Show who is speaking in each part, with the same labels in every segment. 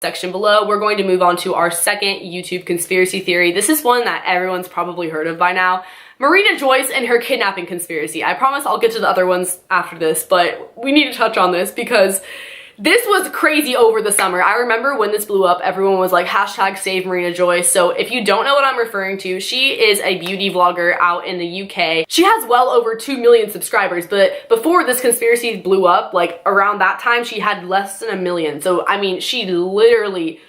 Speaker 1: section below. We're going to move on to our second YouTube conspiracy theory. This is one that everyone's probably heard of by now. Marina Joyce and her kidnapping conspiracy. I promise I'll get to the other ones after this, but we need to touch on this because this was crazy over the summer. I remember when this blew up, everyone was like, hashtag save Marina Joyce. So if you don't know what I'm referring to, she is a beauty vlogger out in the UK. She has well over 2 million subscribers, but before this conspiracy blew up, like around that time, she had less than 1 million. So, I mean, she literally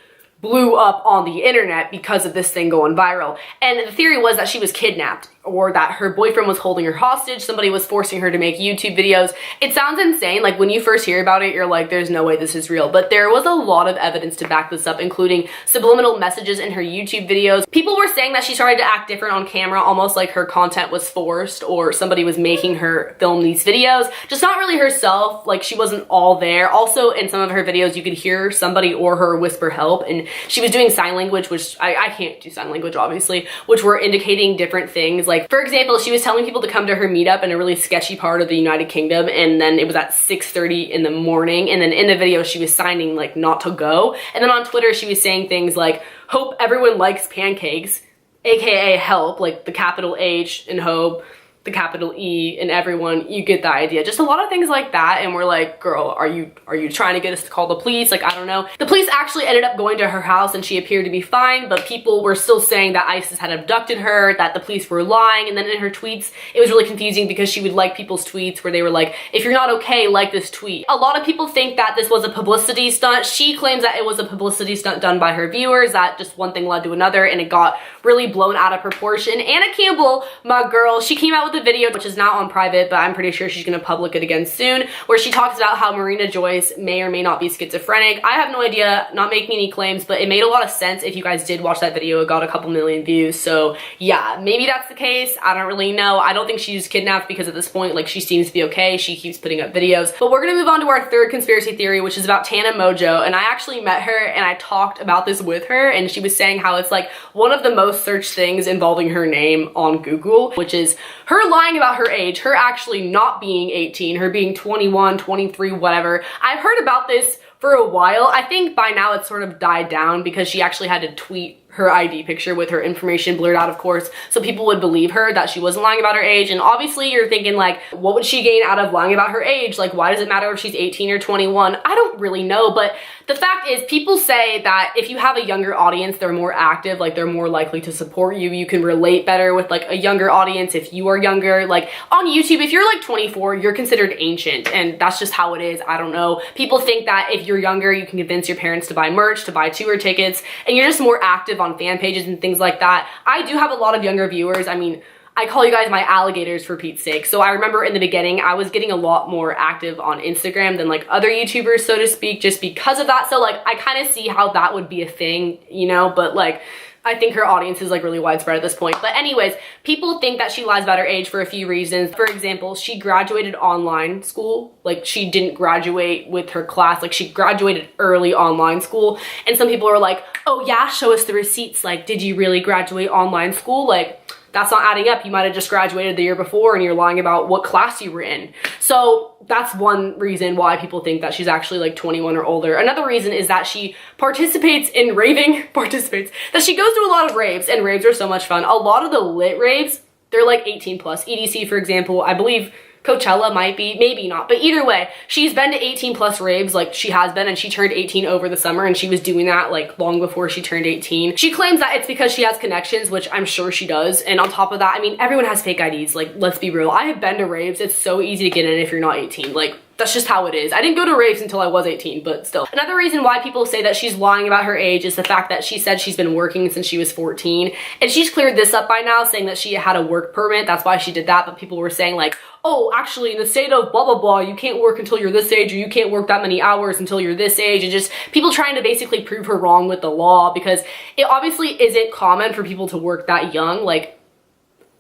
Speaker 1: blew up on the internet because of this thing going viral. And the theory was that she was kidnapped, or that her boyfriend was holding her hostage, somebody was forcing her to make YouTube videos. It sounds insane. Like when you first hear about it, you're like, there's no way this is real. But there was a lot of evidence to back this up, including subliminal messages in her YouTube videos. People were saying that she started to act different on camera, almost like her content was forced or somebody was making her film these videos. Just not really herself, like she wasn't all there. Also, in some of her videos, you could hear somebody or her whisper help, and she was doing sign language, which I can't do sign language, obviously, which were indicating different things. Like, for example, she was telling people to come to her meetup in a really sketchy part of the United Kingdom, and then it was at 6:30 in the morning, and then in the video she was signing like not to go. And then on Twitter she was saying things like, hope everyone likes pancakes, aka help, like the capital H in hope, the capital E in everyone. You get the idea. Just a lot of things like that, and we're like, girl, are you trying to get us to call the police? Like, I don't know. The police actually ended up going to her house and she appeared to be fine, but people were still saying that ISIS had abducted her, that the police were lying. And then in her tweets, it was really confusing because she would like people's tweets where they were like, if you're not okay, like this tweet. A lot of people think that this was a publicity stunt. She claims that it was a publicity stunt done by her viewers, that just one thing led to another and it got really blown out of proportion. Anna Campbell, my girl, she came out with a video, which is now on private, but I'm pretty sure she's gonna public it again soon, where she talks about how Marina Joyce may or may not be schizophrenic. I have no idea, not making any claims, but it made a lot of sense. If you guys did watch that video, it got a couple million views. So yeah, maybe that's the case. I don't really know. I don't think she's kidnapped because at this point, like, she seems to be okay. She keeps putting up videos. But we're gonna move on to our third conspiracy theory, which is about Tana Mojo. And I actually met her and I talked about this with her, and she was saying how it's like one of the most searched things involving her name on Google, which is her lying about her age, her actually not being 18, her being 21, 23, whatever. I've heard about this for a while. I think by now it's sort of died down because she actually had to tweet her ID picture with her information blurred out, of course, so people would believe her that she wasn't lying about her age. And obviously you're thinking like, what would she gain out of lying about her age? Like, why does it matter if she's 18 or 21? I don't really know, but the fact is, people say that if you have a younger audience, they're more active, like they're more likely to support you. You can relate better with like a younger audience if you are younger. Like on YouTube, if you're like 24, you're considered ancient, and that's just how it is. I don't know. People think that if you're younger, you can convince your parents to buy merch, to buy tour tickets, and you're just more active on fan pages and things like that. I do have a lot of younger viewers. I mean, I call you guys my alligators for Pete's sake. So I remember in the beginning, I was getting a lot more active on Instagram than like other YouTubers, so to speak, just because of that. So like, I kind of see how that would be a thing, you know, but like, I think her audience is like really widespread at this point. But anyways, people think that she lies about her age for a few reasons. For example, she graduated online school. Like, she didn't graduate with her class. Like, she graduated early online school. And some people are like, oh yeah, show us the receipts. Like, did you really graduate online school? Like, that's not adding up. You might have just graduated the year before and you're lying about what class you were in. So that's one reason why people think that she's actually like 21 or older. Another reason is that she participates in raving, that she goes to a lot of raves, and raves are so much fun. A lot of the lit raves, they're like 18 plus. EDC, for example, I believe Coachella might be, maybe not, but either way, she's been to 18 plus raves, like she has been, and she turned 18 over the summer, and she was doing that like long before she turned 18. She claims that it's because she has connections, which I'm sure she does, and on top of that, I mean, everyone has fake IDs, like, let's be real. I have been to raves. It's so easy to get in if you're not 18. Like, that's just how it is. I didn't go to raves until I was 18, but still. Another reason why people say that she's lying about her age is the fact that she said she's been working since she was 14. And she's cleared this up by now, saying that she had a work permit. That's why she did that. But people were saying like, oh, actually in the state of blah, blah, blah, you can't work until you're this age, or you can't work that many hours until you're this age. And just people trying to basically prove her wrong with the law, because it obviously isn't common for people to work that young. Like,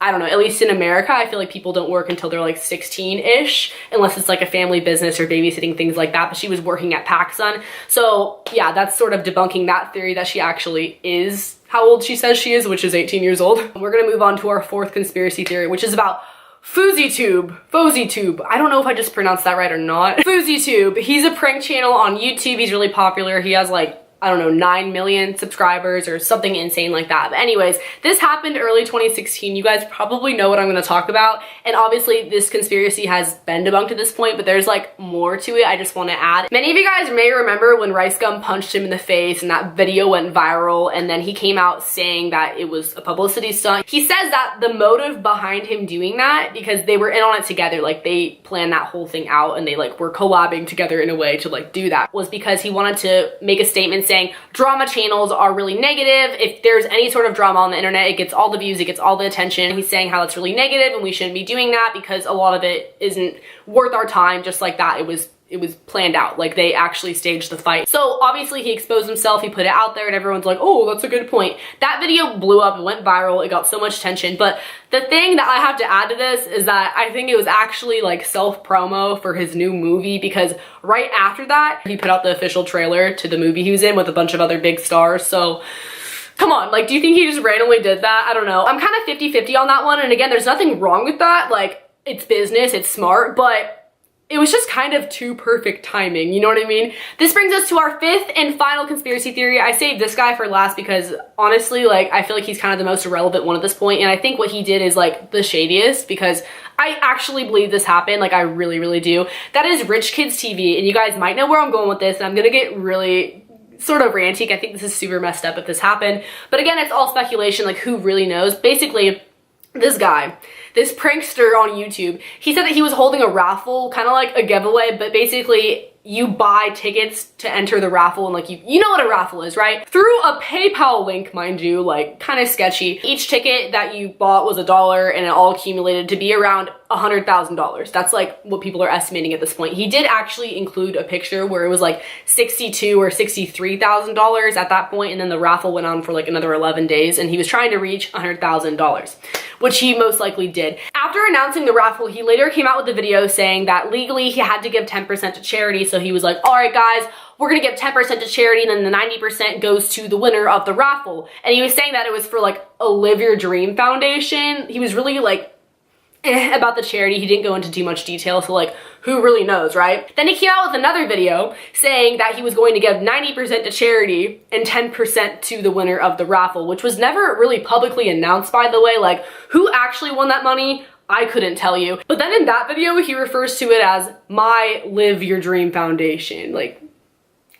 Speaker 1: I don't know, at least in America, I feel like people don't work until they're like 16-ish, unless it's like a family business or babysitting, things like that. But she was working at PacSun. So yeah, that's sort of debunking that theory that she actually is how old she says she is, which is 18 years old. We're gonna move on to our fourth conspiracy theory, which is about FouseyTube. I don't know if I just pronounced that right or not. FouseyTube, he's a prank channel on YouTube. He's really popular. He has like I don't know, 9 million subscribers or something insane like that. But anyways, this happened early 2016. You guys probably know what I'm going to talk about. And obviously this conspiracy has been debunked at this point, but there's like more to it I just want to add. Many of you guys may remember when Rice Gum punched him in the face and that video went viral, and then he came out saying that it was a publicity stunt. He says that the motive behind him doing that, because they were in on it together, like they planned that whole thing out and they like were collabing together in a way to like do that, was because he wanted to make a statement saying drama channels are really negative. If there's any sort of drama on the internet, it gets all the views, it gets all the attention. He's saying how it's really negative and we shouldn't be doing that because a lot of it isn't worth our time. Just like that, it was planned out. Like they actually staged the fight. So obviously he exposed himself, he put it out there, and everyone's like, oh, that's a good point. That video blew up, it went viral, it got so much attention. But the thing that I have to add to this is that I think it was actually like self-promo for his new movie, because right after that, he put out the official trailer to the movie he was in with a bunch of other big stars. So come on, like, do you think he just randomly did that? I don't know. I'm kind of 50-50 on that one. And again, there's nothing wrong with that. Like, it's business, it's smart, but it was just kind of too perfect timing, you know what I mean? This brings us to our fifth and final conspiracy theory. I saved this guy for last because honestly, like, I feel like he's kind of the most irrelevant one at this point, and I think what he did is like the shadiest, because I actually believe this happened. Like, I really, really do. That is Rich Kids TV, and you guys might know where I'm going with this, and I'm gonna get really sort of ranty. I think this is super messed up if this happened, but again, it's all speculation, like who really knows? Basically, this guy, this prankster on YouTube, he said that he was holding a raffle, kind of like a giveaway, but basically you buy tickets to enter the raffle, and like you know what a raffle is, right? Through a PayPal link, mind you, like kind of sketchy. Each ticket that you bought was $1, and it all accumulated to be around $100,000. That's like what people are estimating at this point. He did actually include a picture where it was like $62,000 or $63,000 at that point, and then the raffle went on for like another 11 days, and he was trying to reach $100,000, which he most likely did. After announcing the raffle, he later came out with a video saying that legally he had to give 10% to charity. So he was like, all right guys, we're gonna give 10% to charity, and then the 90% goes to the winner of the raffle. And he was saying that it was for like a Live Your Dream Foundation. He was really like about the charity. He didn't go into too much detail, so like who really knows, right? Then he came out with another video saying that he was going to give 90% to charity and 10% to the winner of the raffle, which was never really publicly announced, by the way. Like, who actually won that money? I couldn't tell you. But then in that video, he refers to it as my Live Your Dream Foundation. Like,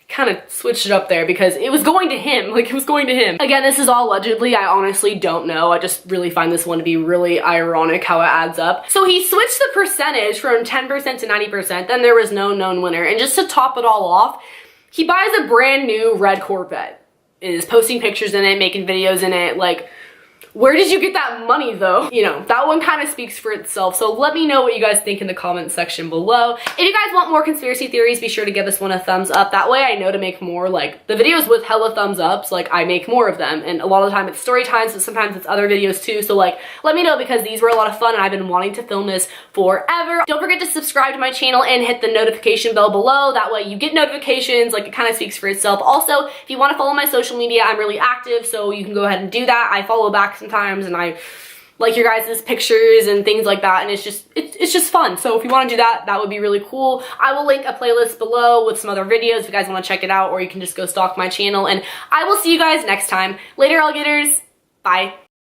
Speaker 1: kind of switched it up there because it was going to him. Like, it was going to him. Again, this is all allegedly. I honestly don't know. I just really find this one to be really ironic how it adds up. So he switched the percentage from 10% to 90%. Then there was no known winner. And just to top it all off, he buys a brand new red Corvette. Is posting pictures in it, making videos in it. Like, where did you get that money though? You know, that one kind of speaks for itself. So let me know what you guys think in the comment section below. If you guys want more conspiracy theories, be sure to give this one a thumbs up. That way I know to make more. Like, the videos with hella thumbs ups, like I make more of them. And a lot of the time it's story times, but sometimes it's other videos too. So like, let me know, because these were a lot of fun and I've been wanting to film this forever. Don't forget to subscribe to my channel and hit the notification bell below. That way you get notifications. Like, it kind of speaks for itself. Also, if you want to follow my social media, I'm really active, so you can go ahead and do that. I follow back sometimes, and I like your guys' pictures and things like that, and it's just fun. So if you want to do that, that would be really cool. I will link a playlist below with some other videos if you guys want to check it out, or you can just go stalk my channel, and I will see you guys next time. Later, alligators. Bye.